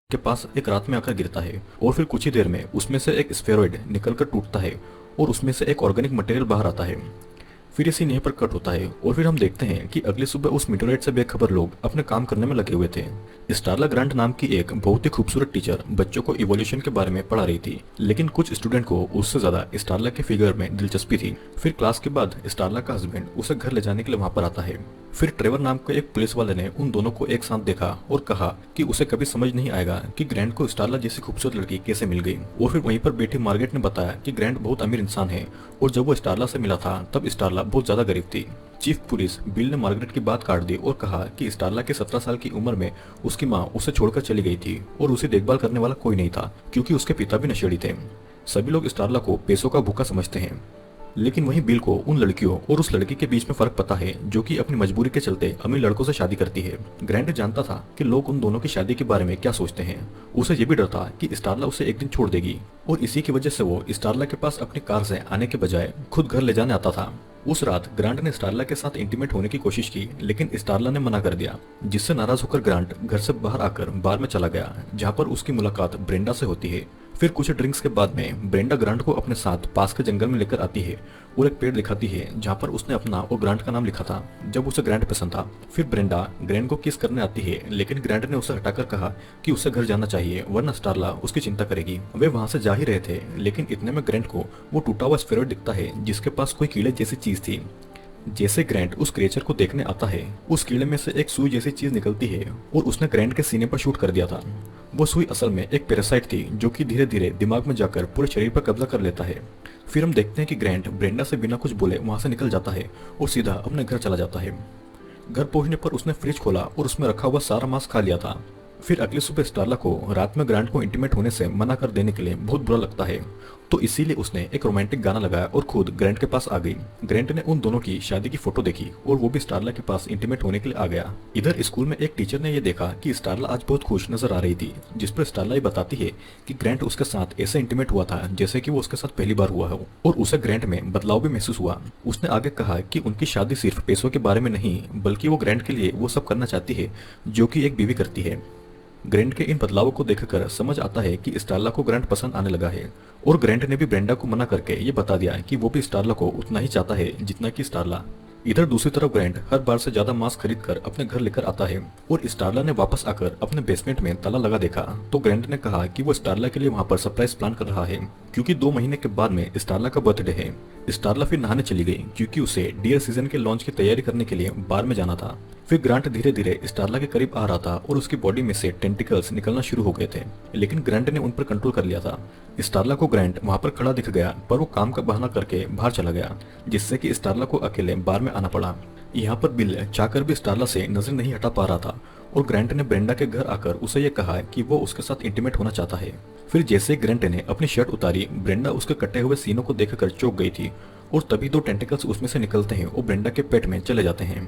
के पास एक रात में आकर गिरता है और फिर कुछ ही देर में उसमें से एक स्फेरॉइड निकलकर टूटता है और उसमें से एक ऑर्गेनिक मटेरियल बाहर आता है। फिर ये सीन यहीं पर कट होता है और फिर हम देखते हैं कि अगली सुबह उस मीटोराइट से बेखबर लोग अपने काम करने में लगे हुए थे। स्टारला ग्रांट नाम की एक बहुत ही खूबसूरत टीचर बच्चों को इवोल्यूशन के बारे में पढ़ा रही थी, लेकिन कुछ स्टूडेंट को उससे ज्यादा स्टारला के फिगर में दिलचस्पी थी। फिर क्लास के बाद स्टारला का हस्बैंड उसे घर ले जाने के लिए वहां पर आता है। फिर ट्रेवर नाम के एक पुलिस वाले ने उन दोनों को एक साथ देखा और कहा कि उसे कभी समझ नहीं आएगा कि ग्रैंट को स्टारला जैसी खूबसूरत लड़की कैसे मिल गई। और फिर वहीं पर बैठी मार्गरेट ने बताया कि ग्रैंट बहुत अमीर इंसान है और जब वो स्टारला से मिला था तब स्टारला बहुत ज्यादा गरीब थी। चीफ पुलिस बिल ने मार्गरेट की बात काट दी और कहा कि स्टारला के 17 साल की उम्र में उसकी माँ उसे छोड़कर चली गई थी और उसे देखभाल करने वाला कोई नहीं था क्योंकि उसके पिता भी नशेड़ी थे। सभी लोग स्टारला को पैसों का भूखा समझते हैं, लेकिन वहीं बिल को उन लड़कियों और उस लड़की के बीच में फर्क पता है जो कि अपनी मजबूरी के चलते अमीर लड़कों से शादी करती है। ग्रैंट जानता था कि लोग उन दोनों की शादी के बारे में क्या सोचते हैं। उसे ये भी डर था कि स्टारला उसे एक दिन छोड़ देगी और इसी की वजह से वो स्टारला के पास अपनी कार से आने के बजाय खुद घर ले जाने आता था। उस रात ग्रांट ने स्टारला के साथ इंटीमेट होने की कोशिश की, लेकिन स्टारला ने मना कर दिया, जिससे नाराज होकर ग्रांट घर से बाहर आकर बार में चला गया जहाँ पर उसकी मुलाकात ब्रेंडा से होती है। फिर कुछ ड्रिंक्स के बाद में ब्रेंडा ग्रांट को अपने साथ पास के जंगल में लेकर आती है और एक पेड़ दिखाती है जहाँ पर उसने अपना और ग्रांट का नाम लिखा था जब उसे ग्रांट पसंद था। फिर ब्रेंडा ग्रैंट को किस करने आती है, लेकिन ग्रांट ने उसे हटाकर कहा कि उसे घर जाना चाहिए वरना स्टारला उसकी चिंता करेगी। वे वहां से जा ही रहे थे, लेकिन इतने में ग्रैंट को वो टूटा हुआ स्फेरॉइड दिखता है जिसके पास कोई कीड़े जैसी चीज थी। जैसे ग्रैंट उस क्रिएचर को देखने आता है, उस कीड़े में से एक सुई जैसी चीज निकलती है और उसने ग्रैंट के सीने पर शूट कर दिया था। वो सुई असल में एक पैरासाइट थी जो कि धीरे धीरे दिमाग में जाकर पूरे शरीर पर कब्जा कर लेता है। फिर हम देखते हैं कि ग्रैंट ब्रेंडा से बिना कुछ बोले वहां से निकल जाता है और सीधा अपने घर चला जाता है। घर पहुंचने पर उसने फ्रिज खोला और उसमें रखा हुआ सारा मांस खा लिया था। फिर अगली सुबह स्टारला को रात में ग्रांट को इंटीमेट होने से मना कर देने के लिए बहुत बुरा लगता है, तो इसीलिए उसने एक रोमांटिक गाना लगाया और खुद ग्रैंट के पास आ गई। ग्रैंट ने उन दोनों की शादी की फोटो देखी और वो भी स्टारला के पास इंटीमेट होने के लिए आ गया। इधर स्कूल में एक टीचर ने यह देखा कि स्टारला आज बहुत खुश नजर आ रही थी, जिस पर स्टारला ये बताती है कि ग्रैंट उसके साथ ऐसे इंटीमेट हुआ था जैसे कि वो उसके साथ पहली बार हुआ हो और उसे ग्रैंट में बदलाव भी महसूस हुआ। उसने आगे कहा कि उनकी शादी सिर्फ पैसों के बारे में नहीं, बल्कि वो ग्रैंट के लिए वो सब करना चाहती है जो कि एक बीवी करती है। ग्रैंट के इन बदलावों को देखकर समझ आता है कि स्टारला को ग्रैंट पसंद आने लगा है और ग्रैंट ने भी ब्रेंडा को मना करके ये बता दिया कि वो भी स्टारला को उतना ही चाहता है जितना कि स्टारला। इधर दूसरी तरफ ग्रैंट हर बार से ज्यादा मांस खरीद कर अपने घर लेकर आता है और स्टारला ने वापस आकर अपने बेसमेंट में ताला लगा देखा तो ग्रैंट ने कहा कि वो स्टारला के लिए वहां पर सरप्राइज प्लान कर रहा है क्योंकि 2 महीने के बाद में स्टारला का बर्थडे है। स्टारला फिर नहाने चली गई क्योंकि उसे डियर सीजन के लॉन्च की तैयारी करने के लिए बार में जाना था। फिर ग्रांट धीरे धीरे स्टारला के करीब आ रहा था और उसकी बॉडी में से टेंटिकल्स निकलना शुरू हो गए थे, लेकिन ग्रांट ने उन पर कंट्रोल कर लिया था। स्टारला को ग्रांट वहां पर खड़ा दिख गया, पर वो काम का बहाना करके बाहर चला गया, जिससे कि स्टारला को अकेले बार में आना पड़ा। यहाँ पर बिल चाहकर भी स्टारला से नजर नहीं हटा पा रहा था और ग्रैंट ने ब्रेंडा के घर आकर उसे ये कहा कि वो उसके साथ इंटीमेट होना चाहता है। फिर जैसे ग्रैंट ने अपनी शर्ट उतारी, ब्रेंडा उसके कटे हुए सीनों को देखकर चौंक गई थी और तभी 2 टेंटिकल्स उसमें से निकलते हैं और ब्रेंडा के पेट में चले जाते हैं।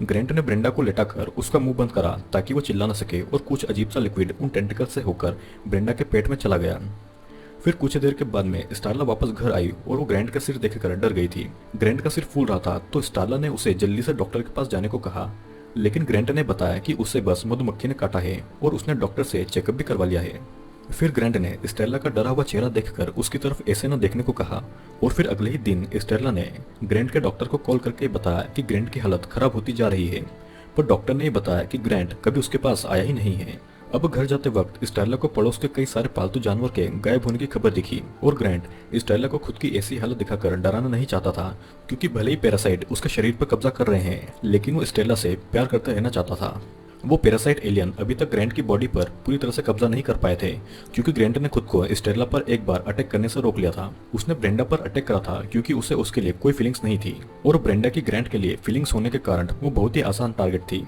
ग्रैंट ने ब्रेंडा को लेटाकर उसका मुंह बंद करा ताकि वो चिल्ला न सके और कुछ अजीब सा लिक्विड उन टेंटिकल से होकर ब्रेंडा के पेट में चला गया। फिर कुछ देर के बाद में स्टारला वापस घर आई और वो ग्रैंट का सिर देखकर डर गई थी। ग्रैंट का सिर फूल रहा था तो स्टारला ने उसे जल्दी से डॉक्टर के पास जाने को कहा, लेकिन ग्रैंट ने बताया कि उसे बस मधुमक्खी ने काटा है और उसने डॉक्टर से चेकअप भी करवा लिया है। फिर ग्रैंट ने स्टेला का डरा हुआ चेहरा देखकर उसकी तरफ ऐसे न देखने को कहा और फिर अगले ही दिन स्टेला ने ग्रैंट के डॉक्टर को कॉल करके बताया कि ग्रैंट की हालत खराब होती जा रही है, पर डॉक्टर ने बताया कि ग्रैंट कभी उसके पास आया ही नहीं है। अब घर जाते वक्त स्टेला को पड़ोस के कई सारे पालतू जानवर के गायब होने की खबर दिखी और ग्रैंट स्टेला को खुद की ऐसी हालत दिखाकर डराना नहीं चाहता था, क्योंकि भले ही पैरासाइट उसके शरीर पर कब्जा कर रहे हैं, लेकिन वो स्टेला से प्यार करते रहना चाहता था। वो पैरासाइट एलियन अभी तक ग्रैंट की बॉडी पर पूरी तरह से कब्जा नहीं कर पाए थे, क्योंकि ग्रैंट ने खुद को स्टेला पर एक बार अटैक करने से रोक लिया था। उसने ब्रेंडा पर अटैक करा था क्योंकि उसे उसके लिए कोई फीलिंग्स नहीं थी और ब्रेंडा की ग्रैंट के लिए फीलिंग्स होने के कारण वो बहुत ही आसान टारगेट थी।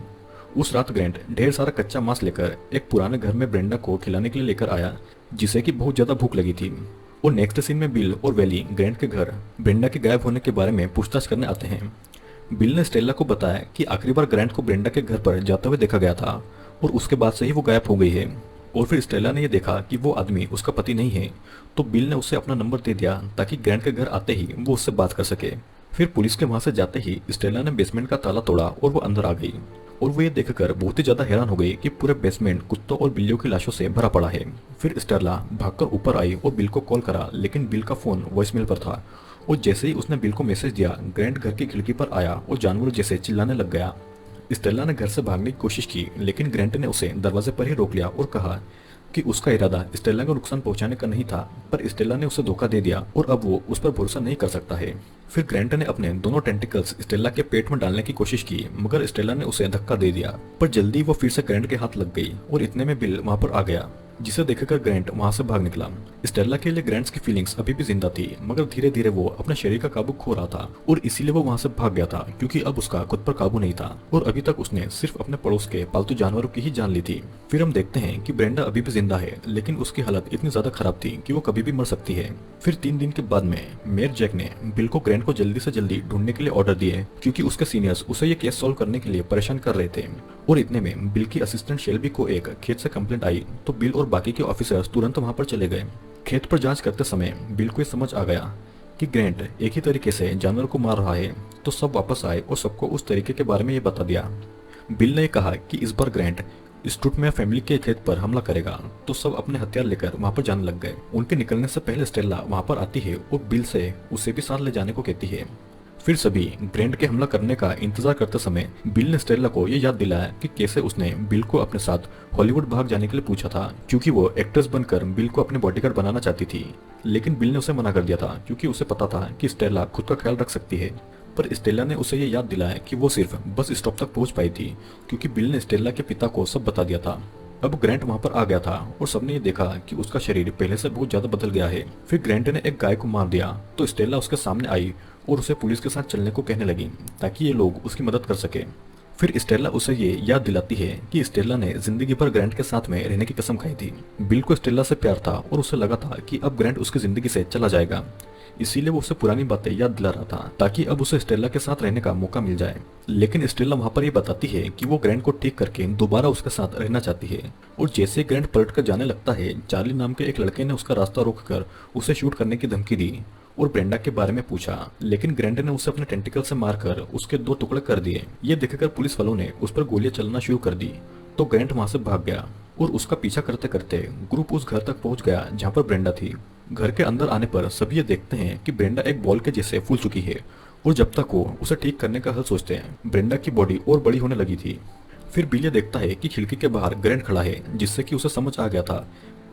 उस रात ग्रैंट ढेर सारा कच्चा मांस लेकर एक पुराने घर में ब्रेंडा को खिलाने के लिए लेकर आया, जिसे कि बहुत ज्यादा भूख लगी थी। और नेक्स्ट सीन में बिल और वैली ग्रैंट के घर ब्रेंडा के गायब होने के बारे में पूछताछ करने आते हैं। बिल ने स्टेला को बताया कि आखिरी बार ग्रैंट को ब्रेंडा के घर पर जाते हुए देखा गया था और उसके बाद से ही वो गायब हो गई है। और फिर स्टेला ने यह देखा कि वो आदमी उसका पति नहीं है, तो बिल ने उसे अपना नंबर दे दिया ताकि ग्रैंट के घर आते ही वो उससे बात कर सके। फिर पुलिस के वहां से जाते ही स्टेला ने बेसमेंट का ताला तोड़ा और वो अंदर आ गई और वो ये देखकर बहुत ही ज्यादा हैरान हो गई कि पूरे बेसमेंट कुत्तों और बिल्लियों की लाशों से भरा पड़ा है। फिर स्टेला भागकर ऊपर आई और बिल को कॉल करा, लेकिन बिल का फोन वॉइसमेल पर था। और जैसे ही उसने बिल को मैसेज दिया, ग्रैंट घर की खिड़की पर आया और जानवरों जैसे चिल्लाने लग गया। स्टेला ने घर से भागने की कोशिश की, लेकिन ग्रैंट ने उसे दरवाजे पर ही रोक लिया और कहा कि उसका इरादा स्टेला को नुकसान पहुंचाने का नहीं था, पर स्टेला ने उसे धोखा दे दिया और अब वो उस पर भरोसा नहीं कर सकता है। फिर ग्रैंट ने अपने दोनों टेंटिकल्स स्टेला के पेट में डालने की कोशिश की, मगर स्टेला ने उसे धक्का दे दिया। पर जल्दी वो फिर से ग्रैंट के हाथ लग गई और इतने में बिल वहां पर आ गया, जिसे देखकर ग्रैंट वहां से भाग निकला। स्टेला के लिए ग्रैंट्स की फीलिंग्स अभी भी जिंदा थी, मगर धीरे धीरे वो अपने शरीर का काबू खो रहा था और इसीलिए वो वहां से भाग गया था, क्योंकि अब उसका खुद पर काबू नहीं था और अभी तक उसने सिर्फ अपने पड़ोस के पालतू जानवरों की ही जान ली थी। फिर हम देखते हैं कि ब्रेंडा अभी भी जिंदा है, लेकिन उसकी हालत इतनी ज्यादा खराब थी कि वो कभी भी मर सकती है। फिर 3 दिन के बाद में मेयर जैक ने बिल को ग्रैंट को जल्दी से जल्दी ढूंढने के लिए ऑर्डर दिए, क्योंकि उसके सीनियर्स उसे ये केस सॉल्व करने के लिए परेशान कर रहे थे। और इतने में बिल की असिस्टेंट शेल्बी को एक खेत से कंप्लेंट आई, तो बिल और बाकी के ऑफिसर्स तुरंत वहां पर चले गए। खेत पर जांच करते समय बिल को ये समझ आ गया कि ग्रैंट एक ही तरीके से जानवर को मार रहा है, तो सब वापस आए और सबको उस तरीके के बारे में ये बता दिया। बिल ने कहा कि इस बार ग्रैंट स्टूटमैयर फैमिली के खेत पर हमला करेगा, तो सब अपने हथियार लेकर वहां पर जाने लग गए। उनके निकलने से पहले स्टेला वहां पर आती है और बिल से उसे भी साथ ले जाने को कहती है। फिर सभी ग्रैंट के हमला करने का इंतजार करते समय बिल ने स्टेला को यह याद दिलाया कि कैसे उसने बिल को अपने साथ हॉलीवुड भाग जाने के लिए पूछा था, क्योंकि वो एक्ट्रेस बनकर बिल को अपने बॉडीगार्ड बनाना चाहती थी। लेकिन बिल ने उसे मना कर दिया था, क्योंकि उसे पता था कि स्टेला खुद का ख्याल रख सकती है। पर स्टेला ने उसे ये याद दिलाया कि वो सिर्फ बस स्टॉप तक पहुंच पाई थी, क्योंकि बिल ने स्टेला के पिता को सब बता दिया था। अब ग्रैंट वहां पर आ गया था और सबने ये देखा कि उसका शरीर पहले से बहुत ज्यादा बदल गया है। फिर ग्रैंट ने एक गाय को मार दिया, तो स्टेला उसके सामने आई और उसे पुलिस के साथ चलने को कहने लगी, ताकि ये लोग उसकी मदद कर सके। फिर स्टेला उसे ये याद दिलाती है कि स्टेला ने जिंदगी भर ग्रैंट के साथ में रहने की कसम खाई थी। बिल को स्टेला से प्यार था और उसे लगा था कि अब ग्रैंट उसकी जिंदगी से चला जाएगा, इसीलिए वो उसे पुरानी बातें याद दिला रहा था, ताकि अब उसे स्टेला के साथ रहने का मौका मिल जाए। लेकिन स्टेला वहां पर ये बताती है कि वो ग्रैंट को ठीक करके दोबारा उसके साथ रहना चाहती है। और जैसे ग्रैंट पलट कर जाने लगता है, चार्ली नाम के एक लड़के ने उसका रास्ता रोककर उसे शूट करने की धमकी दी और ब्रेंडा के बारे में पूछा, लेकिन ग्रैंट ने उसे अपने टेंटिकल से मारकर उसके 2 टुकड़े कर दिए। ये देखकर पुलिस वालों ने उस पर गोलियां चलना शुरू कर दी, तो ग्रैंट वहां से भाग गया और उसका पीछा करते करते ग्रुप उस घर तक पहुंच गया जहां पर ब्रेंडा थी। घर के अंदर आने पर सभी ये देखते हैं कि ब्रेंडा एक बॉल के जैसे फूल चुकी है, और जब तक वो उसे ठीक करने का हल सोचते हैं, ब्रेंडा की बॉडी और बड़ी होने लगी थी। फिर बिल ये देखता है कि खिड़की के बाहर ग्रैंट खड़ा है, जिससे कि उसे समझ आ गया था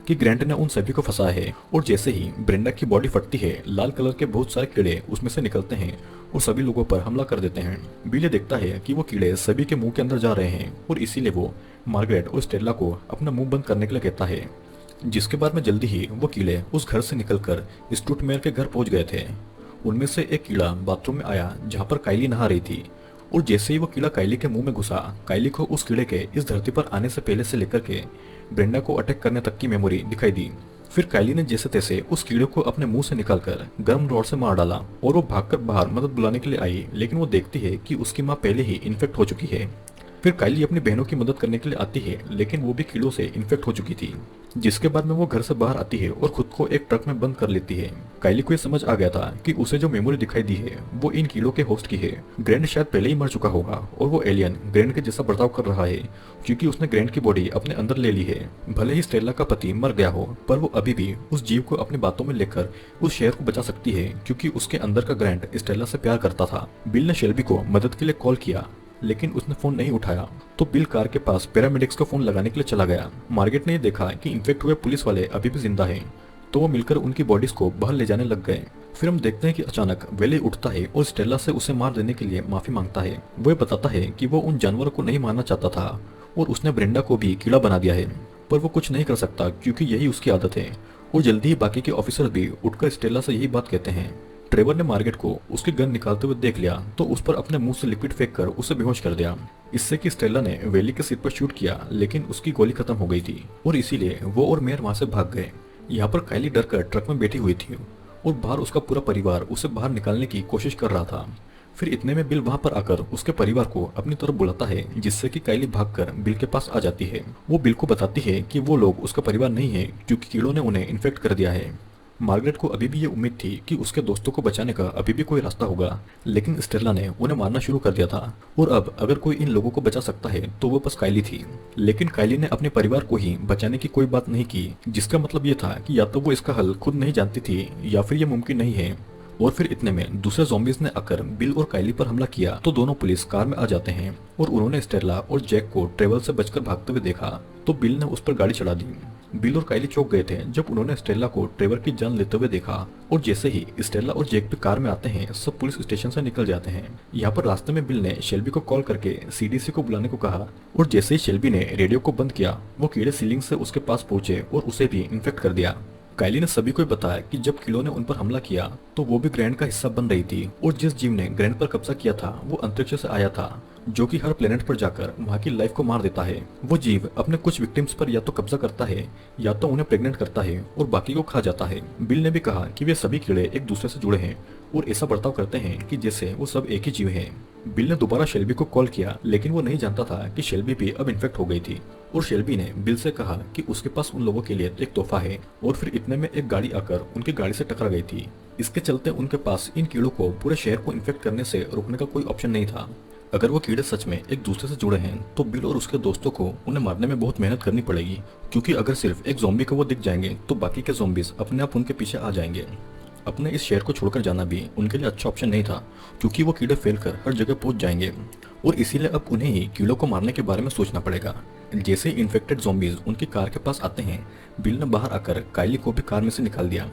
कि ग्रैंट ने उन सभी को फंसाया है। और जैसे ही ब्रेंडा की बॉडी फटती है, लाल कलर के बहुत सारे कीड़े उसमें से निकलते हैं और सभी लोगों पर हमला कर देते हैं। बिल ये देखता है कि वो कीड़े सभी के मुंह के अंदर जा रहे हैं, और इसीलिए वो मार्गरेट और स्टेला को अपना मुंह बंद करने के लिए कहता है, जिसके बाद में जल्दी ही वो कीड़े उस घर से निकलकर स्टूटमेयर के घर पहुंच गए थे। उनमें से एक कीड़ा बाथरूम में आया जहां पर काइली नहा रही थी, और जैसे ही वो कीड़ा काइली के मुंह में घुसा, काइली को उस कीड़े के इस धरती पर आने से पहले से लेकर के ब्रेंडा को अटैक करने तक की मेमोरी दिखाई दी। फिर काइली ने जैसे तैसे उस कीड़े को अपने मुंह से निकालकर गर्म रॉड से मार डाला, और वो भागकर बाहर मदद बुलाने के लिए आई, लेकिन वो देखती है कि उसकी माँ पहले ही इन्फेक्ट हो चुकी है। फिर काइली अपनी बहनों की मदद करने के लिए आती है, लेकिन वो भी कीड़ों से इन्फेक्ट हो चुकी थी, जिसके बाद में वो घर से बाहर आती है और खुद को एक ट्रक में बंद कर लेती है। काइली को ये समझ आ गया था कि उसे जो मेमोरी दिखाई दी है वो इन कीड़ों के होस्ट की है। ग्रैंड शायद पहले ही मर चुका होगा और वो एलियन ग्रैंड के जैसा बर्ताव कर रहा है, क्योंकि उसने ग्रैंड की बॉडी अपने अंदर ले ली है। भले ही स्टेला का पति मर गया हो, पर वो अभी भी उस जीव को अपनी बातों में लेकर उस शहर को बचा सकती है, क्योंकि उसके अंदर का ग्रैंड स्टेला से प्यार करता था। बिल ने शेल्बी को मदद के लिए कॉल किया, लेकिन उसने फोन नहीं उठाया, तो बिल कार के पास पैरामेडिक्स को फोन लगाने के लिए चला गया। मार्गरेट ने देखा कि इन्फेक्ट हुए पुलिस वाले अभी भी जिंदा हैं, तो वो मिलकर उनकी बॉडीज को बाहर ले जाने लग गए। फिर हम देखते हैं कि अचानक वेले उठता है और स्टेला से उसे मार देने के लिए माफी मांगता है। वो बताता है कि वो उन जानवरों को नहीं मारना चाहता था और उसने ब्रेंडा को भी कीड़ा बना दिया है, पर वो कुछ नहीं कर सकता क्योंकि यही उसकी आदत है। और जल्दी ही बाकी के ऑफिसर भी उठकर स्टेला से यही बात कहते हैं। ट्रेवर ने मार्गरेट को उसकी गन निकालते हुए देख लिया, तो उस पर अपने मुंह से लिक्विड फेंक कर उसे बेहोश कर दिया। इससे कि स्टेला ने वेली के सिर पर शूट किया, लेकिन उसकी गोली खत्म हो गई थी और इसीलिए वो और मेयर वहां से भाग गए। यहाँ पर काइली डर कर ट्रक में बैठी हुई थी और बाहर उसका पूरा परिवार उसे बाहर निकालने की कोशिश कर रहा था। फिर इतने में बिल वहां पर आकर उसके परिवार को अपनी तरफ बुलाता है, जिससे कि काइली भागकर बिल के पास आ जाती है। वो बिल को बताती है कि वो लोग उसका परिवार नहीं है, क्योंकि कीड़ों ने उन्हें इन्फेक्ट कर दिया है। मार्गरेट को अभी भी ये उम्मीद थी कि उसके दोस्तों को बचाने का अभी भी कोई रास्ता होगा, लेकिन स्टेला ने उन्हें मारना शुरू कर दिया था और अब अगर कोई इन लोगों को बचा सकता है तो वो बस काइली थी। लेकिन काइली ने अपने परिवार को ही बचाने की कोई बात नहीं की, जिसका मतलब ये था कि या तो वो इसका हल खुद नहीं जानती थी या फिर ये मुमकिन नहीं है। और फिर इतने में दूसरे ज़ॉम्बीज ने आकर बिल और काइली पर हमला किया तो दोनों पुलिस कार में आ जाते हैं और उन्होंने स्टेला और जैक को ट्रेवल से बचकर भागते हुए देखा तो बिल ने उस पर गाड़ी चढ़ा दी। बिल और काइली चौंक गए थे जब उन्होंने स्टेला को ट्रेवर की जान लेते हुए देखा और जैसे ही स्टेला और जैक भी कार में आते हैं सब पुलिस स्टेशन से निकल जाते हैं। यहाँ पर रास्ते में बिल ने शेल्बी को कॉल करके सीडीसी को बुलाने को कहा और जैसे ही शेल्बी ने रेडियो को बंद किया वो कीड़े सीलिंग से उसके पास पहुंचे और उसे भी इन्फेक्ट कर दिया। काइली ने सभी को बताया कि जब कीड़ों ने उन पर हमला किया तो वो भी ग्रैंड का हिस्सा बन रही थी और जिस जीव ने ग्रैंड पर कब्जा किया था वो अंतरिक्ष से आया था जो कि हर प्लेनेट पर जाकर वहाँ की लाइफ को मार देता है। वो जीव अपने कुछ विक्टिम्स पर या तो कब्जा करता है या तो उन्हें प्रेग्नेंट करता है और बाकी को खा जाता है। बिल ने भी कहा कि वे सभी कीड़े एक दूसरे से जुड़े हैं और ऐसा बर्ताव करते हैं कि जैसे वो सब एक ही जीव हैं। बिल ने दोबारा शेल्बी को कॉल किया लेकिन वो नहीं जानता था कि शेल्बी भी अब इन्फेक्ट हो गई थी और शेल्बी ने बिल से कहा कि उसके पास उन लोगों के लिए एक तोहफा है और फिर इतने में एक गाड़ी आकर उनकी गाड़ी से टकरा गई थी। इसके चलते उनके पास इन कीड़ों को पूरे शहर को इन्फेक्ट करने से रोकने का कोई ऑप्शन नहीं था। अगर वो कीड़े सच में एक दूसरे से जुड़े हैं तो बिल और उसके दोस्तों को उन्हें मारने में बहुत मेहनत करनी पड़ेगी, क्योंकि अगर सिर्फ एक ज़ॉम्बी को वो दिख जाएंगे तो बाकी के ज़ॉम्बीज अपने आप उनके पीछे आ जाएंगे। अपने इस शहर को छोड़कर जाना भी उनके लिए अच्छा ऑप्शन नहीं था, क्योंकि वो कीड़े फैलकर हर जगह पहुंच जाएंगे और इसीलिए अब उन्हें ही कीड़ों को मारने के बारे में सोचना पड़ेगा। जैसे ही इन्फेक्टेड ज़ॉम्बीज उनकी कार के पास आते हैं बिल ने बाहर आकर काइली को भी कार में से निकाल दिया,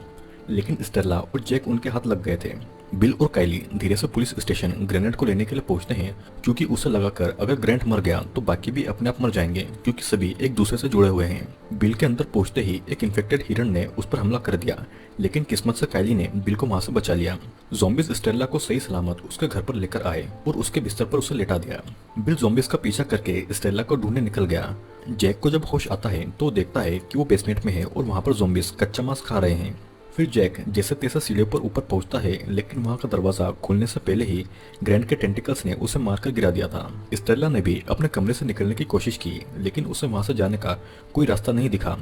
लेकिन स्टेला और जैक उनके हाथ लग गए थे। बिल और काइली धीरे से पुलिस स्टेशन ग्रेनेड को लेने के लिए पहुंचते हैं, क्योंकि उसे लगाकर अगर ग्रेनेड मर गया तो बाकी भी अपने आप मर जाएंगे, क्योंकि सभी एक दूसरे से जुड़े हुए हैं। बिल के अंदर पहुंचते ही एक इन्फेक्टेड हिरण ने उस पर हमला कर दिया, लेकिन किस्मत से काइली ने बिल को वहां से बचा लिया। ज़ॉम्बीज स्टेला को सही सलामत उसके घर पर लेकर आए और उसके बिस्तर पर उसे लेटा दिया। बिल ज़ॉम्बीज का पीछा करके स्टेला को ढूंढने निकल गया। जैक को जब होश आता है तो देखता है कि वो बेसमेंट में है और वहां पर ज़ॉम्बीज कच्चा मांस खा रहे हैं। फिर जैक जैसे तैसे सीढ़ियों पर ऊपर पहुंचता है, लेकिन वहां का दरवाजा खुलने से पहले ही ग्रैंड के टेंटिकल्स ने उसे मारकर गिरा दिया था। स्टेला ने भी अपने कमरे से निकलने की कोशिश की, लेकिन उसे वहां से जाने का कोई रास्ता नहीं दिखा,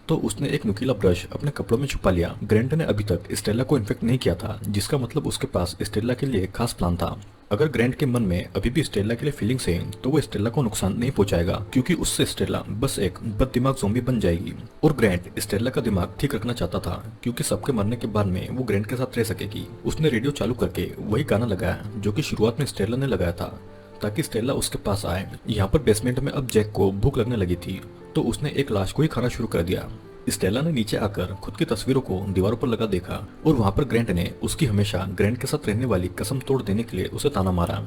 तो उसने एक नुकीला ब्रश अपने कपड़ों में छुपा लिया। ग्रैंड ने अभी तक स्टेला को इन्फेक्ट नहीं किया था, जिसका मतलब उसके पास स्टेला के लिए खास प्लान था। अगर ग्रैंड के मन में अभी भी स्टेला के लिए फीलिंग्स है तो वो स्टेला को नुकसान नहीं पहुंचाएगा, क्योंकि उससे स्टेला बस एक बददिमाग ज़ॉम्बी बन जाएगी। और ग्रैंड स्टेला का दिमाग ठीक रखना चाहता था, क्योंकि सबके मरने के बाद में वो ग्रैंड के साथ रह सकेगी। उसने रेडियो चालू करके वही गाना लगाया जो कि शुरुआत में स्टेला ने लगाया था, ताकि स्टेला उसके पास आए। यहाँ पर बेसमेंट में अब जैक को भूख लगने लगी थी, तो उसने एक लाश को ही खाना शुरू कर दिया। स्टेला ने नीचे आकर खुद की तस्वीरों को दीवारों पर लगा देखा और वहां पर ग्रैंड ने उसकी हमेशा ग्रैंड के साथ रहने वाली कसम तोड़ देने के लिए उसे ताना मारा।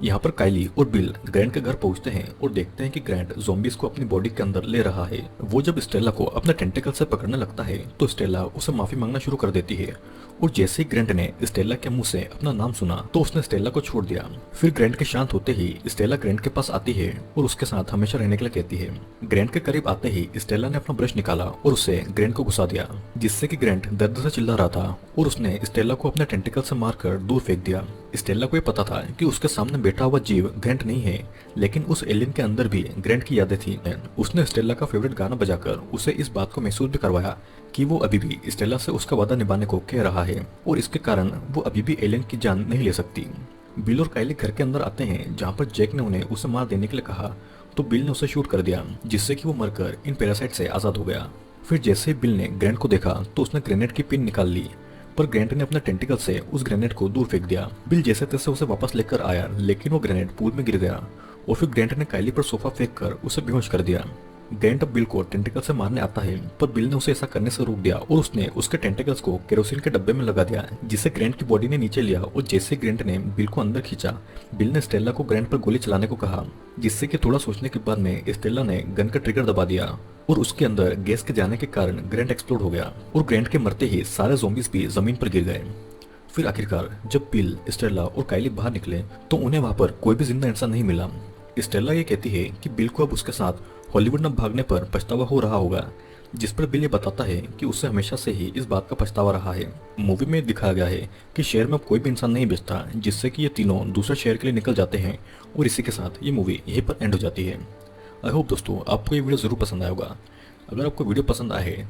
यहाँ पर काइली और बिल ग्रैंड के घर पहुंचते हैं और देखते हैं कि ग्रैंड ज़ॉम्बीज को अपनी बॉडी के अंदर ले रहा है। वो जब स्टेला को अपने टेंटिकल से पकड़ने लगता है तो स्टेला उसे माफी मांगना शुरू कर देती है, और जैसे ही ग्रैंड ने स्टेला के मुंह से अपना नाम सुना तो उसने स्टेला को छोड़ दिया। फिर ग्रैंड के शांत होते ही स्टेला ग्रैंड के पास आती है और उसके साथ हमेशा रहने के लिए कहती है। ग्रैंड के करीब आते ही स्टेला ने अपना ब्रश निकाला और उसे ग्रैंड को घुसा दिया, जिससे कि ग्रैंड दर्द से चिल्ला रहा था और उसने स्टेला को अपने टेंटिकल से मारकर दूर फेंक दिया। स्टेला को ये पता था कि उसके सामने बैठा हुआ जीव ग्रैंड नहीं है, लेकिन उस एलियन के अंदर भी ग्रैंड की यादें थी। उसने स्टेला का फेवरेट गाना बजाकर उसे इस बात को महसूस भी करवाया कि वो अभी भी स्टेला से उसका वादा निभाने को कह रहा है और इसके कारण वो अभी भी एलियन की जान नहीं ले सकती। बिल और काइली घर के अंदर आते हैं, जहाँ पर जैक ने उन्हें उसे मार देने के लिए कहा तो बिल ने उसे शूट कर दिया, जिससे कि वो मरकर इन पैरासाइट से आजाद हो गया। फिर जैसे ही बिल ने ग्रैंड को देखा तो उसने ग्रेनेड की पिन निकाल ली, पर ग्रैंड ने अपने टेंटिकल से उस ग्रेनेड को दूर फेंक दिया। बिल जैसे तैसे उसे वापस लेकर आया, लेकिन वो ग्रेनेड पूल में गिर गया और फिर ग्रैंड ने काइली पर सोफा फेंक कर उसे बेहोश कर दिया। ग्रैंड अब बिल को टेंटिकल से मारने आता है, पर बिल ने उसे ऐसा करने से रोक दिया और उसने उसके टेंटिकल्स को केरोसिन के डब्बे में लगा दिया, जिसे ग्रैंड की बॉडी ने नीचे लिया। और जैसे ग्रैंड ने बिल को अंदर खींचा, बिल ने स्टेला को ग्रैंड पर गोली चलाने को कहा, जिससे कि थोड़ा सोचने के बाद में स्टेला ने गन का ट्रिगर दबा दिया और उसके अंदर गैस के जाने के कारण ग्रैंड एक्सप्लोड हो गया और ग्रैंड के मरते ही सारे ज़ॉम्बीज भी जमीन पर गिर गए। फिर आखिरकार जब बिल, स्टेला और काइली बाहर निकले तो उन्हें वहां पर कोई भी जिंदा इंसान नहीं मिला। स्टेला ये कहती है कि बिल को अब उसके साथ हॉलीवुड न भागने पर पछतावा हो रहा होगा, जिस पर बिल ये बताता है कि उसे हमेशा से ही इस बात का पछतावा रहा है। मूवी में दिखाया गया है कि शहर में अब कोई भी इंसान नहीं बचता, जिससे कि ये तीनों दूसरे शहर के लिए निकल जाते हैं और इसी के साथ ये मूवी यहीं पर एंड हो जाती है। आई होप दोस्तों आपको ये वीडियो जरूर पसंद आया होगा। अगर आपको वीडियो पसंद आए